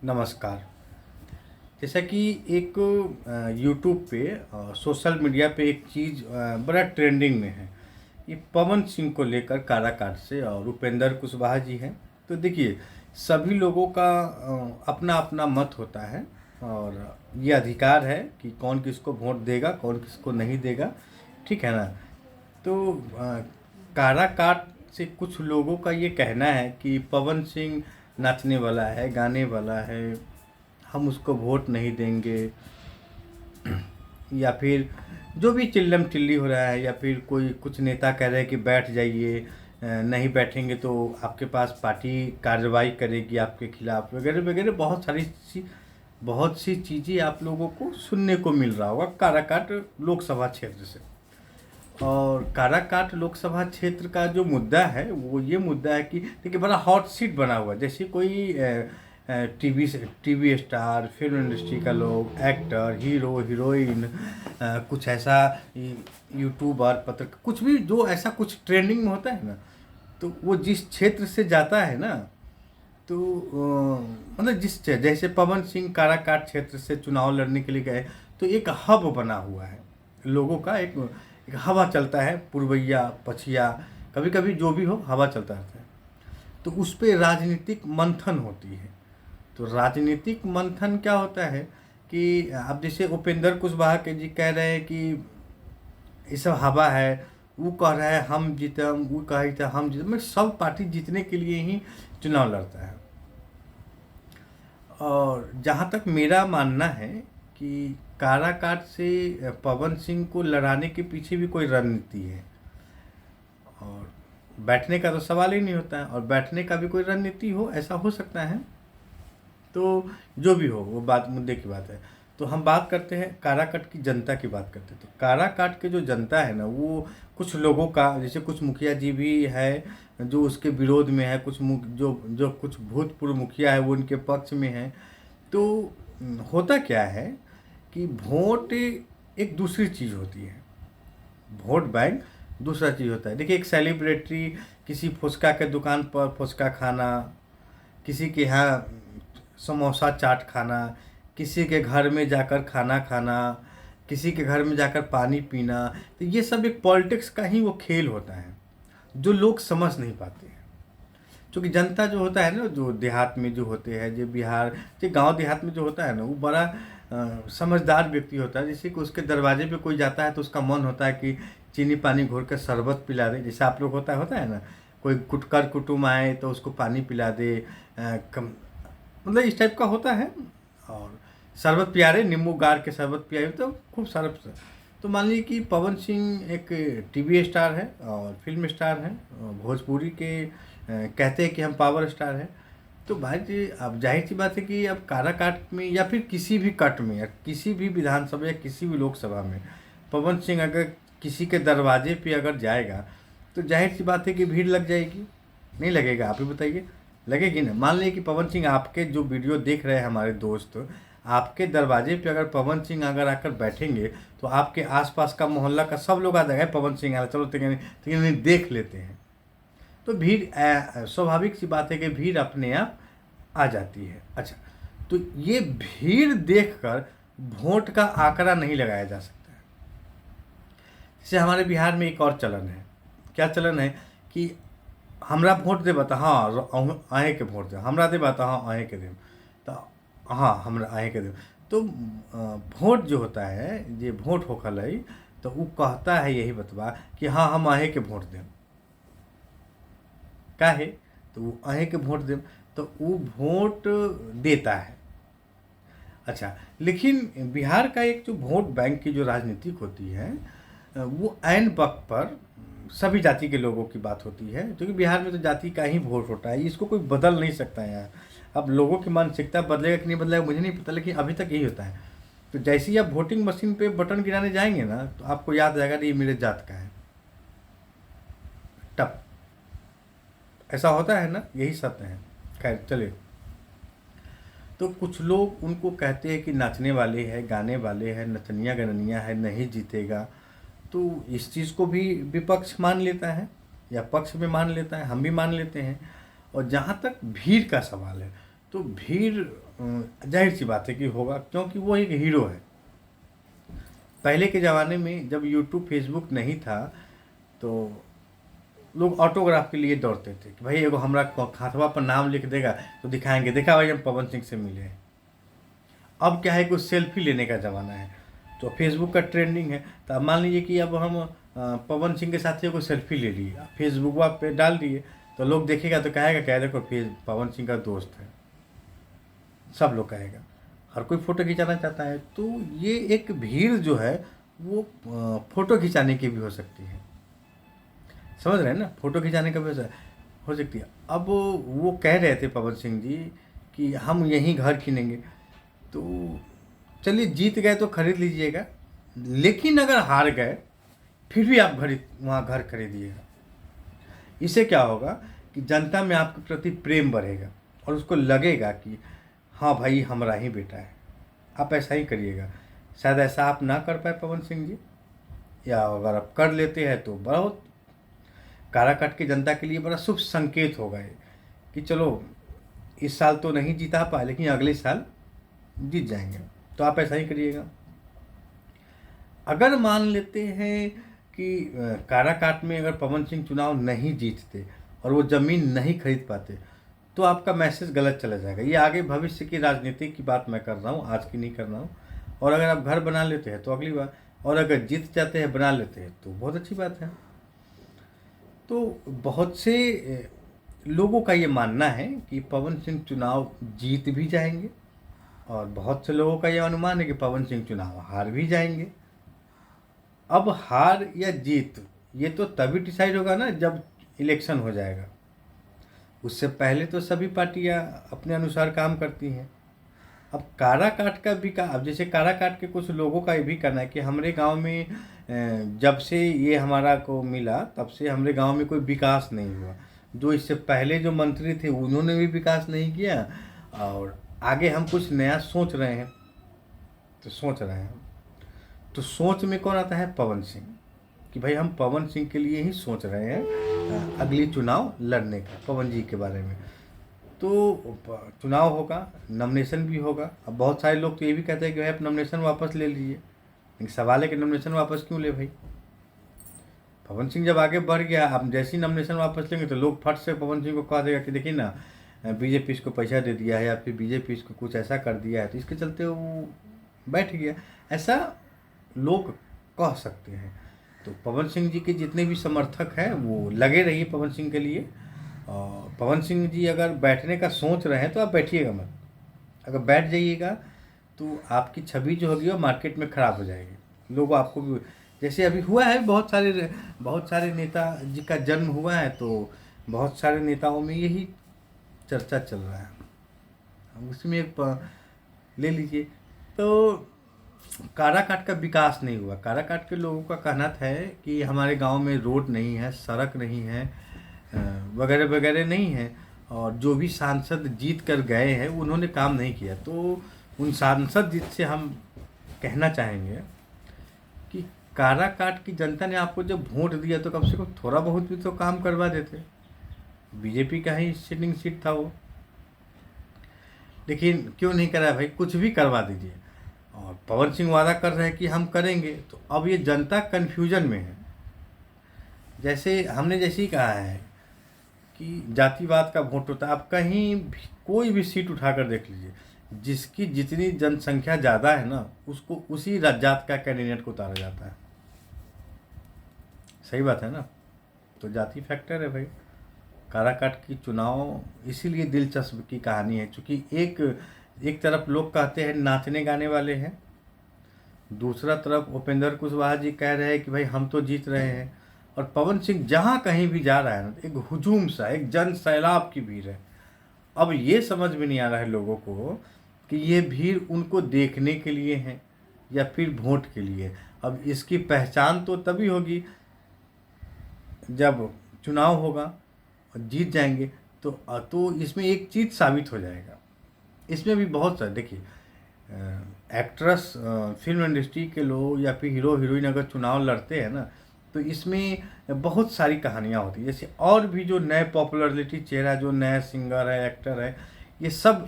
नमस्कार। जैसा कि एक यूट्यूब पे सोशल मीडिया पे एक चीज़ बड़ा ट्रेंडिंग में है। ये पवन सिंह को लेकर काराकाट से और उपेंद्र कुशवाहा जी हैं। तो देखिए, सभी लोगों का अपना अपना मत होता है और ये अधिकार है कि कौन किसको वोट देगा, कौन किसको नहीं देगा। ठीक है ना? तो काराकाट से कुछ लोगों का ये कहना है कि पवन सिंह नाचने वाला है, गाने वाला है, हम उसको वोट नहीं देंगे। या फिर जो भी चिल्लम चिल्ली हो रहा है, या फिर कोई कुछ नेता कह रहे हैं कि बैठ जाइए, नहीं बैठेंगे तो आपके पास पार्टी कार्रवाई करेगी आपके खिलाफ, वगैरह वगैरह बहुत सी चीज़ें आप लोगों को सुनने को मिल रहा होगा काराकाट लोकसभा क्षेत्र से। और काराकाट लोकसभा क्षेत्र का जो मुद्दा है वो ये मुद्दा है कि देखिए, बड़ा हॉट सीट बना हुआ है। जैसे कोई टीवी स्टार, फिल्म इंडस्ट्री का लोग, एक्टर, हीरो, हीरोइन, कुछ ऐसा यूट्यूबर, पत्रकार, कुछ भी जो ऐसा कुछ ट्रेंडिंग में होता है ना, तो वो जिस क्षेत्र से जाता है ना, तो मतलब जैसे पवन सिंह काराकाट क्षेत्र से चुनाव लड़ने के लिए गए, तो एक हब बना हुआ है लोगों का। एक हवा चलता है, पुरवैया पछिया, कभी कभी जो भी हो हवा चलता रहता है। तो उस पर राजनीतिक मंथन होती है। तो राजनीतिक मंथन क्या होता है कि अब जैसे उपेंद्र कुशवाहा के जी कह रहे हैं कि ये सब हवा है, वो कह रहा है हम जीतम, वो कह रही था हम जीतम। मैं सब पार्टी जीतने के लिए ही चुनाव लड़ता है। और जहाँ तक मेरा मानना है कि काराकाट से पवन सिंह को लड़ाने के पीछे भी कोई रणनीति है, और बैठने का तो सवाल ही नहीं होता है, और बैठने का भी कोई रणनीति हो, ऐसा हो सकता है। तो जो भी हो वो बात मुद्दे की बात है। तो हम बात करते हैं काराकाट की जनता की बात करते हैं। तो काराकाट के जो जनता है ना, वो कुछ लोगों का, जैसे कुछ मुखिया जी भी है जो उसके विरोध में है, कुछ जो जो कुछ भूतपूर्व मुखिया है वो उनके पक्ष में है। तो होता क्या है कि वोट एक दूसरी चीज़ होती है, वोट बैंक दूसरा चीज़ होता है। देखिए, एक सेलिब्रिटी किसी फुचका के दुकान पर फुचका खाना, किसी के यहाँ समोसा चाट खाना, किसी के घर में जाकर खाना खाना, किसी के घर में जाकर पानी पीना, तो ये सब एक पॉलिटिक्स का ही वो खेल होता है जो लोग समझ नहीं पाते हैं। क्योंकि जनता जो होता है ना, जो देहात में जो होते हैं, जो बिहार जो गांव देहात में जो होता है ना, वो बड़ा समझदार व्यक्ति होता है। जैसे कि उसके दरवाजे पे कोई जाता है तो उसका मन होता है कि चीनी पानी घोर कर शरबत पिला दे। जैसे आप लोग होता है ना, कोई कुटकर कुटुम आए तो उसको पानी पिला दे, मतलब इस टाइप का होता है। और शरबत पिया रहे, नींबू गाड़ के शरबत पिया तो खूब सारा। तो मान लीजिए कि पवन सिंह एक टीवी स्टार है और फिल्म स्टार है, भोजपुरी के कहते हैं कि हम पावर स्टार हैं। तो भाई जी, अब जाहिर सी बात है कि अब काराकाट में या फिर किसी भी कट में या किसी भी विधानसभा या किसी भी लोकसभा में पवन सिंह अगर किसी के दरवाजे पे अगर जाएगा, तो जाहिर सी बात है कि भीड़ लग जाएगी। नहीं लगेगा? आप ही बताइए, लगेगी ना? मान लीजिए कि पवन सिंह, आपके जो वीडियो देख रहे हैं हमारे दोस्त, आपके दरवाजे पे अगर पवन सिंह अगर आकर बैठेंगे, तो आपके आसपास का मोहल्ला का सब लोग आ जाएगा, पवन सिंह आ रहा, चलो तो देख लेते हैं। तो भीड़ स्वाभाविक सी बात है कि भीड़ अपने आप आ जाती है। अच्छा, तो ये भीड़ देखकर वोट का आंकड़ा नहीं लगाया जा सकता है। जैसे हमारे बिहार में एक और चलन है। क्या चलन है कि हमरा वोट दे बता, हाँ अहें के वोट दे, हमरा दे बता, हाँ अहें के देम, तो हाँ हमरा अहें के देम। तो वोट जो होता है, ये वोट होखल है, तो वो कहता है यही बतवा कि हाँ हम अहें के वोट देम। काहे? तो वो अहें के वोट देम, तो वो वोट देता है। अच्छा, लेकिन बिहार का एक जो वोट बैंक की जो राजनीतिक होती है, वो ऐन वक्त पर सभी जाति के लोगों की बात होती है, क्योंकि बिहार में तो जाति का ही वोट होता है, इसको कोई बदल नहीं सकता है यार। अब लोगों की मानसिकता बदलेगा कि नहीं बदलेगा मुझे नहीं पता, लेकिन अभी तक यही होता है। तो जैसे ही आप वोटिंग मशीन पे बटन गिराने जाएंगे ना, तो आपको याद आएगा ये मेरे जात का है, टप। ऐसा होता है ना, यही सत्य है। खैर चलिए। तो कुछ लोग उनको कहते हैं कि नाचने वाले हैं, गाने वाले हैं, नचनिया गननिया है, नहीं जीतेगा। तो इस चीज़ को भी विपक्ष मान लेता है, या पक्ष में मान लेता है, हम भी मान लेते हैं। और जहाँ तक भीड़ का सवाल है, तो भीड़, देखिए, भीड़ एक दूसरी चीज़ होती है, वोट बैंक की जो राजनीतिक होती है, वो ऐन वक्त पर सभी जाति के लोगों की बात होती है, क्योंकि बिहार में तो जाति का ही वोट होता है, इसको कोई बदल नहीं सकता है यार। अब लोगों की मानसिकता बदलेगा कि नहीं बदलेगा मुझे नहीं पता, लेकिन अभी तक यही होता है। तो जैसे ही आप वोटिंग मशीन पे बटन गिराने जाएंगे ना, तो आपको याद आएगा ये मेरे जात का है, टप। ऐसा होता है ना, यही सत्य है। खैर चलिए। तो भीड़ जाहिर सी बात है कि होगा, क्योंकि वो एक हीरो है। पहले के ज़माने में जब यूट्यूब फेसबुक नहीं था तो लोग ऑटोग्राफ के लिए दौड़ते थे कि भाई एगो हमरा हाथवा पर नाम लिख देगा तो दिखाएंगे, देखा भाई हम पवन सिंह से मिले हैं। अब क्या है, कुछ सेल्फी लेने का ज़माना है, तो फेसबुक का ट्रेंडिंग है। तो अब मान लीजिए कि अब हम पवन सिंह के साथ कोई सेल्फी ले लिए, फेसबुक पे डाल दिए, तो लोग देखेगा तो कहेगा क्या देखो पवन सिंह का दोस्त है, सब लोग कहेगा। हर कोई फ़ोटो खिंचाना चाहता है, तो ये एक भीड़ जो है वो फ़ोटो खिंचाने की भी हो सकती है, समझ रहे हैं ना, फ़ोटो खिंचाने का भी हो सकती है। अब वो कह रहे थे पवन सिंह जी कि हम यहीं घर किनेंगे, तो चलिए जीत गए तो खरीद लीजिएगा, लेकिन अगर हार गए फिर भी आप वहाँ घर खरीदिएगा। इससे क्या होगा कि जनता में आपके प्रति प्रेम बढ़ेगा और उसको लगेगा कि हाँ भाई हमारा ही बेटा है। आप ऐसा ही करिएगा। शायद ऐसा आप ना कर पाए पवन सिंह जी, या अगर आप कर लेते हैं तो बहुत काराकाट की जनता के लिए बड़ा शुभ संकेत होगा ये कि चलो इस साल तो नहीं जीता पाए लेकिन अगले साल जीत जाएंगे। तो आप ऐसा ही करिएगा। अगर मान लेते हैं कि काराकाट में अगर पवन सिंह चुनाव नहीं जीतते और वो ज़मीन नहीं खरीद पाते तो आपका मैसेज गलत चला जाएगा। ये आगे भविष्य की राजनीति की बात मैं कर रहा हूँ, आज की नहीं कर रहा हूँ। और अगर आप घर बना लेते हैं तो अगली बार, और अगर जीत जाते हैं बना लेते हैं तो बहुत अच्छी बात है। तो बहुत से लोगों का ये मानना है कि पवन सिंह चुनाव जीत भी जाएंगे, और बहुत से लोगों का ये अनुमान है कि पवन सिंह चुनाव हार भी जाएंगे। अब हार या जीत ये तो तभी डिसाइड होगा ना जब इलेक्शन हो जाएगा। उससे पहले तो सभी पार्टियां अपने अनुसार काम करती हैं। अब काराकाट का भी अब जैसे काराकाट के कुछ लोगों का ये भी कहना है कि हमारे गांव में जब से ये हमारा को मिला तब से हमारे गांव में कोई विकास नहीं हुआ। जो इससे पहले जो मंत्री थे उन्होंने भी विकास नहीं किया, और आगे हम कुछ नया सोच रहे हैं। तो सोच में कौन आता है? पवन सिंह, कि भाई हम पवन सिंह के लिए ही सोच रहे हैं अगली चुनाव लड़ने का, पवन जी के बारे में। तो चुनाव होगा, नॉमिनेशन भी होगा। अब बहुत सारे लोग तो ये भी कहते हैं कि भाई आप नॉमिनेशन वापस ले लीजिए, लेकिन सवाल है कि नॉमिनेशन वापस क्यों ले भाई? पवन सिंह जब आगे बढ़ गया, आप जैसे ही नॉमिनेशन वापस लेंगे तो लोग फट से पवन सिंह को कह देगा कि देखिए ना बीजेपी इसको पैसा दे दिया है, या फिर बीजेपी इसको कुछ ऐसा कर दिया है, तो इसके चलते वो बैठ गया, ऐसा लोग कह सकते हैं। तो पवन सिंह जी के जितने भी समर्थक हैं वो लगे रहिए पवन सिंह के लिए। और पवन सिंह जी अगर बैठने का सोच रहे हैं तो आप बैठिएगा मत। अगर बैठ जाइएगा तो आपकी छवि जो होगी वो मार्केट में ख़राब हो जाएगी। लोग आपको भी, जैसे अभी हुआ है, बहुत सारे नेता जी का जन्म हुआ है, तो बहुत सारे नेताओं में यही चर्चा चल रहा है। उसमें एक ले लीजिए, तो काराकाट का विकास नहीं हुआ। काराकाट के लोगों का कहना है कि हमारे गांव में रोड नहीं है, सड़क नहीं है, वगैरह वगैरह नहीं है, और जो भी सांसद जीत कर गए हैं उन्होंने काम नहीं किया। तो उन सांसद जीत से हम कहना चाहेंगे कि काराकाट की जनता ने आपको जब वोट दिया तो कम से कम थोड़ा बहुत भी तो काम करवा देते। बीजेपी का ही सिटिंग सीट था वो, लेकिन क्यों नहीं करा भाई? कुछ भी करवा दीजिए। और पवन सिंह वादा कर रहे हैं कि हम करेंगे, तो अब ये जनता कन्फ्यूजन में है। जैसे हमने जैसे ही कहा है कि जातिवाद का वोट होता है, आप कहीं भी कोई भी सीट उठाकर देख लीजिए, जिसकी जितनी जनसंख्या ज़्यादा है ना उसको उसी जात का कैंडिडेट को उतारा जाता है। सही बात है ना? तो जाति फैक्टर है भाई। काराकाट की चुनाव इसीलिए दिलचस्प की कहानी है, क्योंकि एक तरफ लोग कहते हैं नाचने गाने वाले हैं, दूसरा तरफ उपेंद्र कुशवाहा जी कह रहे हैं कि भाई हम तो जीत रहे हैं, और पवन सिंह जहाँ कहीं भी जा रहा है ना एक हुजूम सा, एक जन सैलाब की भीड़ है। अब ये समझ में नहीं आ रहा है लोगों को कि ये भीड़ उनको देखने के लिए है या फिर वोट के लिए। अब इसकी पहचान तो तभी होगी जब चुनाव होगा और जीत जाएंगे, तो इसमें एक चीज़ साबित हो जाएगा। इसमें भी बहुत सारे, देखिए एक्ट्रेस, फिल्म इंडस्ट्री के लोग या फिर हीरो हीरोइन अगर चुनाव लड़ते हैं ना तो इसमें बहुत सारी कहानियाँ होती हैं। जैसे और भी जो नए पॉपुलरिटी चेहरा, जो नया सिंगर है, एक्टर है, ये सब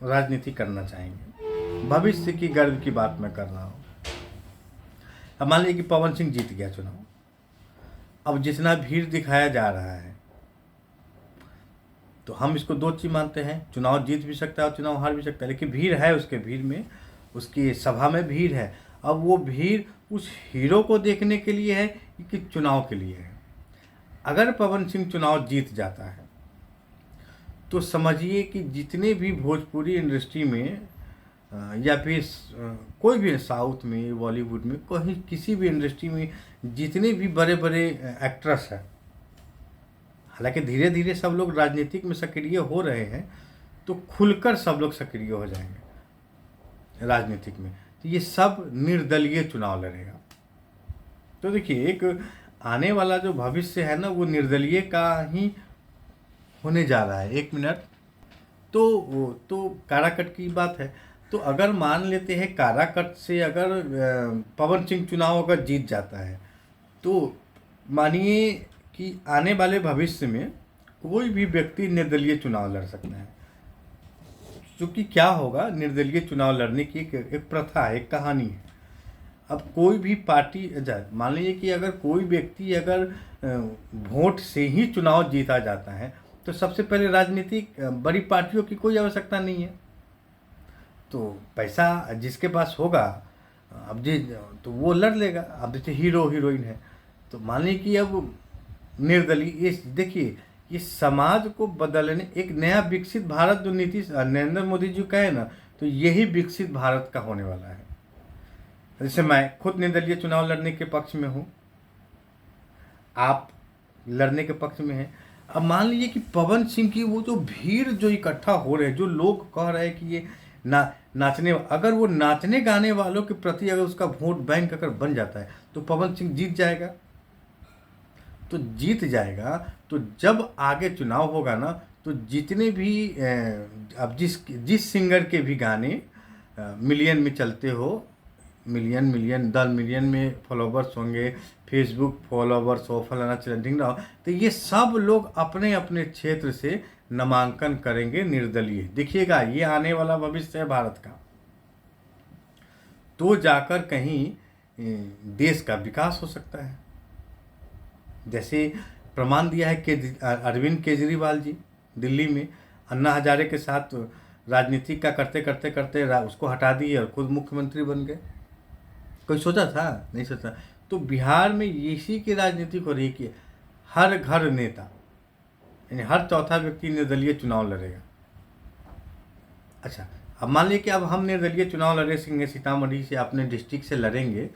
राजनीति करना चाहेंगे। भविष्य की गर्व की बात मैं कर रहा हूँ। अब मान लीजिए कि पवन सिंह जीत गया चुनाव, अब जितना भीड़ दिखाया जा रहा है तो हम इसको दो चीज़ मानते हैं, चुनाव जीत भी सकता है और चुनाव हार भी सकता है, लेकिन भीड़ है उसके, भीड़ में उसकी सभा में भीड़ है। अब वो भीड़ उस हीरो को देखने के लिए है कि चुनाव के लिए है। अगर पवन सिंह चुनाव जीत जाता है तो समझिए कि जितने भी भोजपुरी इंडस्ट्री में या फिर कोई भी साउथ में, बॉलीवुड में, कहीं किसी भी इंडस्ट्री में जितने भी बड़े बड़े एक्ट्रेस हैं, हालांकि धीरे धीरे सब लोग राजनीतिक में सक्रिय हो रहे हैं, तो खुलकर सब लोग सक्रिय हो जाएंगे राजनीतिक में, तो ये सब निर्दलीय चुनाव लड़ेगा। तो देखिए एक आने वाला जो भविष्य है ना वो निर्दलीय का ही होने जा रहा है। एक मिनट, तो काराकट की बात है, तो अगर मान लेते हैं काराकट से अगर पवन सिंह चुनाव अगर जीत जाता है तो मानिए कि आने वाले भविष्य में कोई भी व्यक्ति निर्दलीय चुनाव लड़ सकता है। क्योंकि क्या होगा, निर्दलीय चुनाव लड़ने की एक प्रथा है, एक कहानी है। अब कोई भी पार्टी, मान लीजिए कि अगर कोई व्यक्ति अगर वोट से ही चुनाव जीता जाता है तो सबसे पहले राजनीतिक बड़ी पार्टियों की कोई आवश्यकता नहीं है, तो पैसा जिसके पास होगा अब जी तो वो लड़ लेगा। अब जैसे हीरो हीरोइन है, तो मान लीजिए कि अब निर्दलीय, ये देखिए ये समाज को बदलने, एक नया विकसित भारत जो नीति नरेंद्र मोदी जी कहे ना, तो यही विकसित भारत का होने वाला है। जैसे मैं खुद निर्दलीय चुनाव लड़ने के पक्ष में हूँ, आप लड़ने के पक्ष में हैं। अब मान लीजिए कि पवन सिंह की वो जो भीड़ जो इकट्ठा हो रहे हैं, जो लोग कह रहे हैं कि ये नाचने, अगर वो नाचने गाने वालों के प्रति अगर उसका वोट बैंक अगर बन जाता है तो पवन सिंह जीत जाएगा। तो जीत जाएगा तो जब आगे चुनाव होगा ना, तो जितने भी अब जिस सिंगर के भी गाने मिलियन में चलते हो, मिलियन 10 मिलियन में फॉलोवर्स होंगे, फेसबुक फॉलोवर्स हो, फलाना चैटिंग रहा, तो ये सब लोग अपने अपने क्षेत्र से नामांकन करेंगे निर्दलीय। देखिएगा ये आने वाला भविष्य है भारत का, तो जाकर कहीं देश का विकास हो सकता है। जैसे प्रमाण दिया है कि अरविंद केजरीवाल जी दिल्ली में अन्ना हजारे के साथ राजनीति का करते करते करते उसको हटा दिए और खुद मुख्यमंत्री बन गए। कोई सोचा था? नहीं सोचा। तो बिहार में इसी की राजनीति हो रही कि हर घर नेता, यानी हर चौथा व्यक्ति निर्दलीय चुनाव लड़ेगा। अच्छा, अब मान लीजिए कि अब हम निर्दलीय चुनाव लड़े सिंह सीतामढ़ी से, अपने डिस्ट्रिक्ट से लड़ेंगे,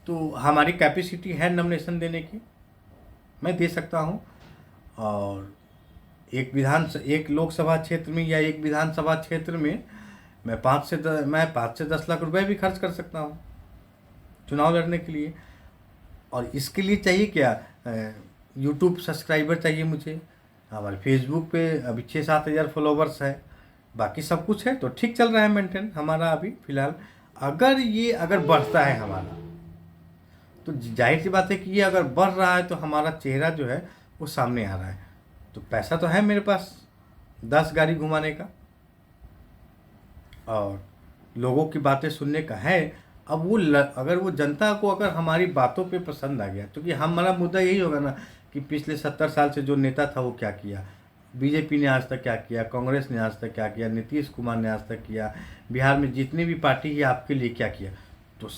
तो हमारी कैपेसिटी है नॉमिनेशन देने की, मैं दे सकता हूँ। और एक लोकसभा क्षेत्र में या एक विधानसभा क्षेत्र में मैं 5 से 10 लाख रुपए भी खर्च कर सकता हूँ चुनाव लड़ने के लिए। और इसके लिए चाहिए क्या, यूट्यूब सब्सक्राइबर चाहिए मुझे, हमारे फेसबुक पे अभी 6-7 हज़ार फॉलोवर्स है, बाकी सब कुछ है, तो ठीक चल रहा है मेंटेन हमारा अभी फ़िलहाल। अगर बढ़ता है हमारा, तो जाहिर सी बात है कि ये अगर बढ़ रहा है तो हमारा चेहरा जो है वो सामने आ रहा है, तो पैसा तो है मेरे पास 10 गाड़ी घुमाने का और लोगों की बातें सुनने का है। अब वो अगर वो जनता को अगर हमारी बातों पे पसंद आ गया, क्योंकि हमारा मुद्दा यही होगा ना कि पिछले 70 साल से जो नेता था वो क्या किया, बीजेपी ने आज तक क्या किया, कांग्रेस ने आज तक क्या किया, नीतीश कुमार ने आज तक किया, बिहार में जितनी भी पार्टी है आपके लिए क्या किया, तो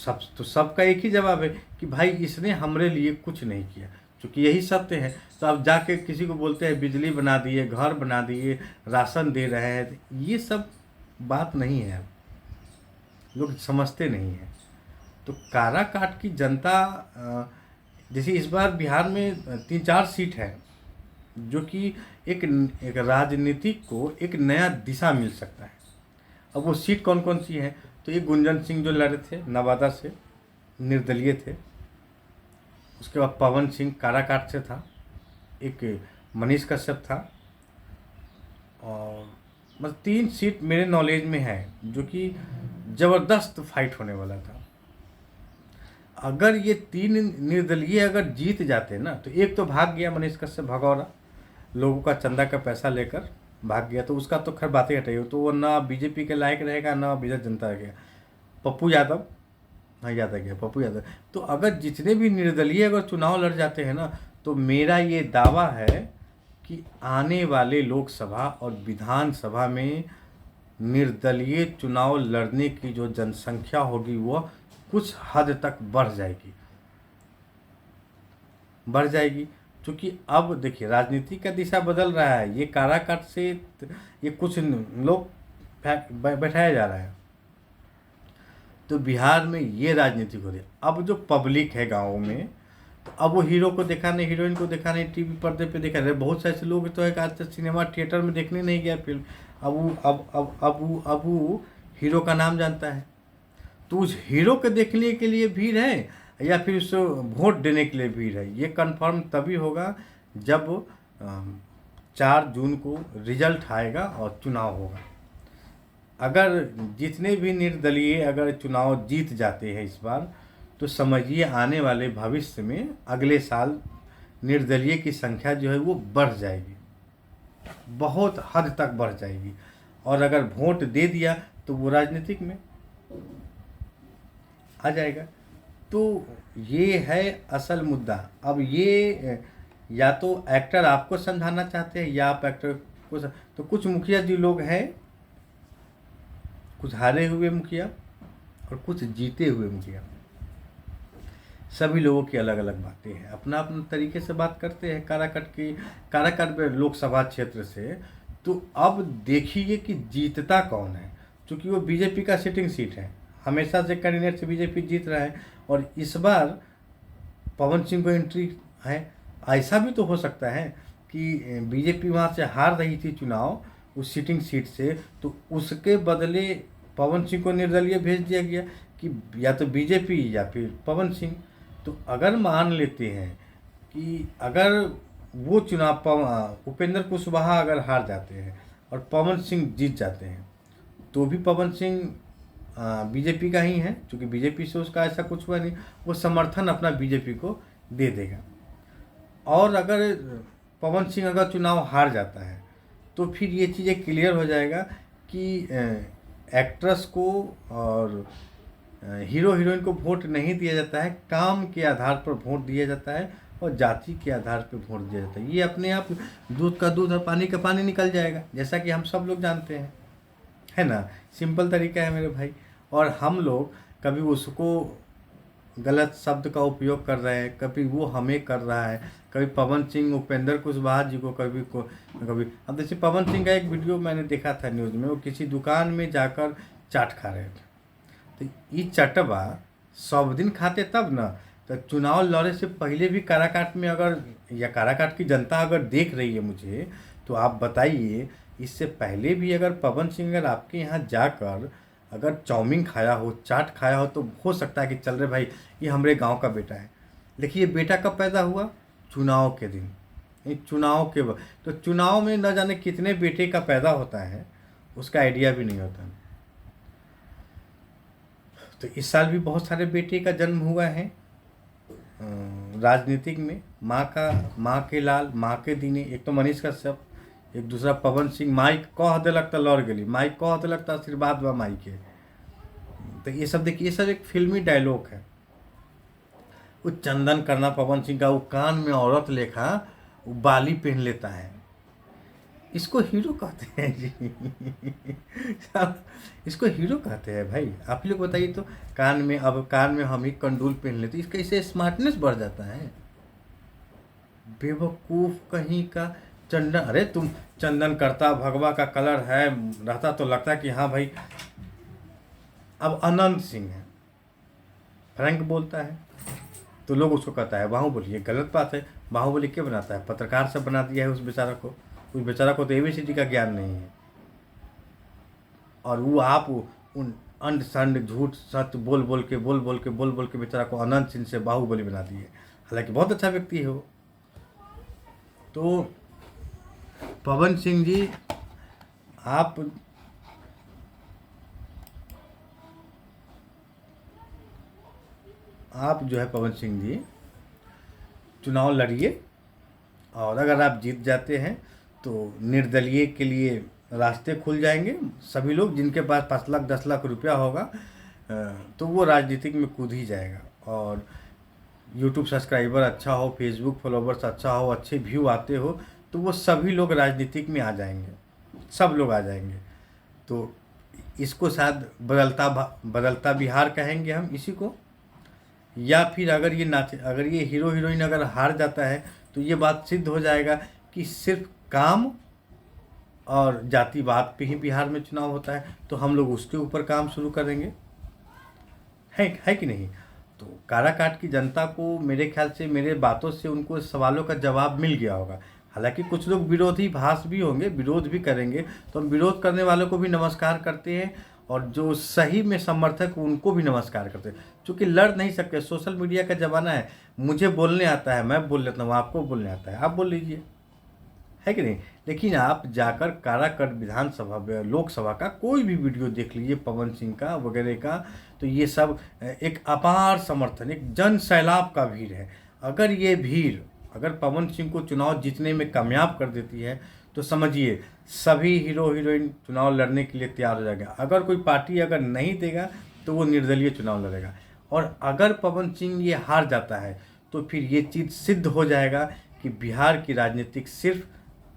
सबका एक ही जवाब है कि भाई इसने हमारे लिए कुछ नहीं किया। क्योंकि यही सत्य है। तो अब जाके किसी को बोलते हैं बिजली बना दिए, घर बना दिए, राशन दे रहे हैं, ये सब बात नहीं है, लोग समझते नहीं हैं। तो काराकाट की जनता, जैसे इस बार बिहार में 3-4 सीट है जो कि एक राजनीतिक को एक नया दिशा मिल सकता है। अब वो सीट कौन कौन सी हैं, तो एक गुंजन सिंह जो लड़े थे नवादा से, निर्दलीय थे, उसके बाद पवन सिंह काराकाट से था, एक मनीष कश्यप था, और मतलब 3 सीट मेरे नॉलेज में है जो कि ज़बरदस्त फाइट होने वाला था। अगर ये 3 निर्दलीय अगर जीत जाते ना, तो एक तो भाग गया मनीष कश्यप भगौरा, लोगों का चंदा का पैसा लेकर भाग गया, तो उसका तो खैर बात ही हटाइए, तो वो ना बीजेपी के लायक रहेगा ना बिजर जनता रहेगा। पप्पू यादव, हाँ याद आ गया, पप्पू यादव। तो अगर जितने भी निर्दलीय अगर चुनाव लड़ जाते हैं ना, तो मेरा ये दावा है कि आने वाले लोकसभा और विधानसभा में निर्दलीय चुनाव लड़ने की जो जनसंख्या होगी वह कुछ हद तक बढ़ जाएगी। क्योंकि अब देखिए राजनीति का दिशा बदल रहा है, ये काराकाट से ये कुछ लोग बैठाया जा रहा है, तो बिहार में ये राजनीति हो रही है। अब जो पब्लिक है गाँव में, तो अब वो हीरो को देखा नहीं, हीरोइन को देखा नहीं, टीवी पर्दे पे देखा रहे। बहुत से ऐसे लोग तो है कि आज तक सिनेमा थिएटर में देखने नहीं गया फिल्म, अब वो हीरो का नाम जानता है। तो उस हीरो के देखने के लिए भीड़ है या फिर उसे वोट देने के लिए भीड़ है, ये कंफर्म तभी होगा जब 4 जून को रिजल्ट आएगा और चुनाव होगा। अगर जितने भी निर्दलीय अगर चुनाव जीत जाते हैं इस बार, तो समझिए आने वाले भविष्य में अगले साल निर्दलीय की संख्या जो है वो बढ़ जाएगी, बहुत हद तक बढ़ जाएगी। और अगर वोट दे दिया तो वो राजनीतिक में आ जाएगा। तो ये है असल मुद्दा। अब ये या तो एक्टर आपको समझाना चाहते हैं या आप एक्टर को तो कुछ मुखिया जी लोग हैं, कुछ हारे हुए मुखिया और कुछ जीते हुए मुखिया, सभी लोगों की अलग अलग बातें हैं, अपना अपना तरीके से बात करते हैं काराकाट में लोकसभा क्षेत्र से। तो अब देखिए कि जीतता कौन है, क्योंकि वो बीजेपी का सिटिंग सीट है, हमेशा से कैंडिडेट से बीजेपी जीत रहा है, और इस बार पवन सिंह को एंट्री है। ऐसा भी तो हो सकता है कि बीजेपी वहाँ से हार रही थी चुनाव उस सिटिंग सीट से, तो उसके बदले पवन सिंह को निर्दलीय भेज दिया गया कि या तो बीजेपी या फिर पवन सिंह। तो अगर मान लेते हैं कि अगर वो चुनाव उपेंद्र कुशवाहा अगर हार जाते हैं और पवन सिंह जीत जाते हैं, तो भी पवन सिंह बीजेपी का ही है, क्योंकि बीजेपी से उसका ऐसा कुछ हुआ नहीं, वो समर्थन अपना बीजेपी को दे देगा। और अगर पवन सिंह अगर चुनाव हार जाता है, तो फिर ये चीज़ें क्लियर हो जाएगा कि एक्ट्रेस को और हीरो हीरोइन को वोट नहीं दिया जाता है, काम के आधार पर वोट दिया जाता है और जाति के आधार पर वोट दिया जाता है। ये अपने आप दूध का दूध और पानी का पानी निकल जाएगा, जैसा कि हम सब लोग जानते हैं, है ना। सिंपल तरीका है मेरे भाई। और हम लोग कभी उसको गलत शब्द का उपयोग कर रहे हैं, कभी वो हमें कर रहा है, कभी पवन सिंह उपेंद्र कुशवाहा जी को कभी अब जैसे पवन सिंह का एक वीडियो मैंने देखा था न्यूज़ में, वो किसी दुकान में जाकर चाट खा रहे थे। तो ये चटवा सब दिन खाते तब ना, तो चुनाव लड़े से पहले भी काराकाट में अगर या काराकाट की जनता अगर देख रही है मुझे, तो आप बताइए इससे पहले भी अगर पवन सिंह अगर आपके यहाँ जाकर अगर चाउमीन खाया हो, चाट खाया हो, तो हो सकता है कि चल रहे भाई ये हमारे गांव का बेटा है। देखिए बेटा कब पैदा हुआ? चुनाव के दिन, चुनाव के वक्त। तो चुनाव में न जाने कितने बेटे का पैदा होता है, उसका आइडिया भी नहीं होता। तो इस साल भी बहुत सारे बेटे का जन्म हुआ है राजनीतिक में। माँ के लाल, माँ के दीने, एक तो मनीष कश्यप, एक दूसरा पवन सिंह। माइक कह दिलक तो लड़ गई, माइक कह दिलक तो आशीर्वाद बा माई के। तो ये सब देखिए, ये सब एक फिल्मी डायलॉग है। वो चंदन करना पवन सिंह का, वो कान में औरत लेखा वो बाली पहन लेता है, इसको हीरो कहते हैं जी। इसको हीरो कहते हैं भाई। आप लोग बताइए तो, कान में हम ही कंडूल पहन लेते, इसका इससे स्मार्टनेस बढ़ जाता है। बेवकूफ़ कहीं का चंदन। अरे तुम चंदन करता भगवा का कलर है रहता तो लगता कि हाँ भाई। अब अनंत सिंह है, फ्रैंक बोलता है तो लोग उसको कहता है बाहुबली। ये गलत बात है। बाहुबली क्या बनाता है? पत्रकार से बना दिया है उस बेचारा को। उस बेचारा को तो ABCD का ज्ञान नहीं है, और वो आप उन अंड संड झूठ सत्य बोल बोल के बेचारा को अनंत सिंह से बाहुबली बना दिए। हालांकि बहुत अच्छा व्यक्ति है वो। तो पवन सिंह जी, आप जो है पवन सिंह जी चुनाव लड़िए, और अगर आप जीत जाते हैं तो निर्दलीय के लिए रास्ते खुल जाएंगे। सभी लोग जिनके पास 5 लाख 10 लाख रुपया होगा तो वो राजनीतिक में कूद ही जाएगा। और यूट्यूब सब्सक्राइबर अच्छा हो, फेसबुक फॉलोवर्स अच्छा हो, अच्छे व्यू आते हो, तो वो सभी लोग राजनीतिक में आ जाएंगे, सब लोग आ जाएंगे। तो इसको शायद बदलता बिहार कहेंगे हम इसी को। या फिर अगर ये हीरो हीरोइन अगर हार जाता है तो ये बात सिद्ध हो जाएगा कि सिर्फ काम और जातिवाद पे ही बिहार में चुनाव होता है, तो हम लोग उसके ऊपर काम शुरू करेंगे। है कि नहीं? तो काराकाट की जनता को मेरे ख्याल से, मेरे बातों से उनको सवालों का जवाब मिल गया होगा। हालांकि कुछ लोग विरोधी भाष भी होंगे, विरोध भी करेंगे, तो हम विरोध करने वालों को भी नमस्कार करते हैं और जो सही में समर्थक उनको भी नमस्कार करते हैं। क्योंकि लड़ नहीं सकते, सोशल मीडिया का ज़माना है। मुझे बोलने आता है, मैं बोल लेता हूँ, आपको बोलने आता है, आप बोल लीजिए, है कि नहीं? लेकिन आप जाकर काराकाट विधानसभा लोकसभा का कोई भी वीडियो देख लीजिए, पवन सिंह का वगैरह का, तो ये सब एक अपार समर्थन, एक जन सैलाब का भीड़ है। अगर ये भीड़ अगर पवन सिंह को चुनाव जीतने में कामयाब कर देती है तो समझिए सभी हीरो हीरोइन चुनाव लड़ने के लिए तैयार हो जाएगा। अगर कोई पार्टी अगर नहीं देगा तो वो निर्दलीय चुनाव लड़ेगा। और अगर पवन सिंह ये हार जाता है तो फिर ये चीज़ सिद्ध हो जाएगा कि बिहार की राजनीतिक सिर्फ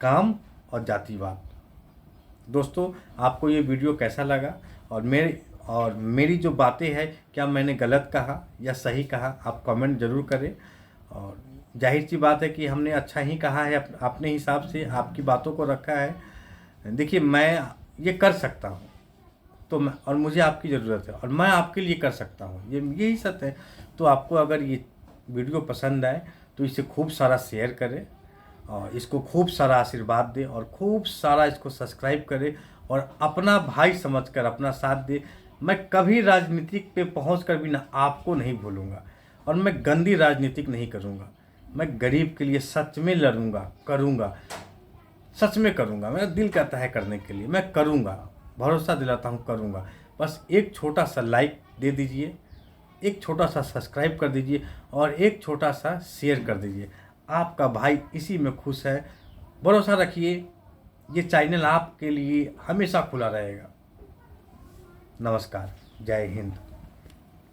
काम और जातिवाद। दोस्तों, आपको ये वीडियो कैसा लगा और मेरी जो बातें हैं, क्या मैंने गलत कहा या सही कहा, आप कमेंट ज़रूर करें। और जाहिर सी बात है कि हमने अच्छा ही कहा है, अपने हिसाब से आपकी बातों को रखा है। देखिए, मैं ये कर सकता हूँ तो और मुझे आपकी ज़रूरत है और मैं आपके लिए कर सकता हूँ, यही सत्य है। तो आपको अगर ये वीडियो पसंद आए तो इसे खूब सारा शेयर करें और इसको खूब सारा आशीर्वाद दें और खूब सारा इसको सब्सक्राइब करें और अपना भाई समझकर अपना साथ दें। मैं कभी राजनीतिक पे पहुंचकर भी ना आपको नहीं भूलूंगा और मैं गंदी राजनीतिक नहीं करूंगा। मैं गरीब के लिए सच में लड़ूंगा, करूंगा, सच में करूंगा। मेरा दिल कहता है करने के लिए, मैं करूंगा, भरोसा दिलाता हूं, करूंगा। बस एक छोटा सा लाइक दे दीजिए, एक छोटा सा सब्सक्राइब कर दीजिए और एक छोटा सा शेयर कर दीजिए। आपका भाई इसी में खुश है। भरोसा रखिए, ये चैनल आपके लिए हमेशा खुला रहेगा। नमस्कार, जय हिंद।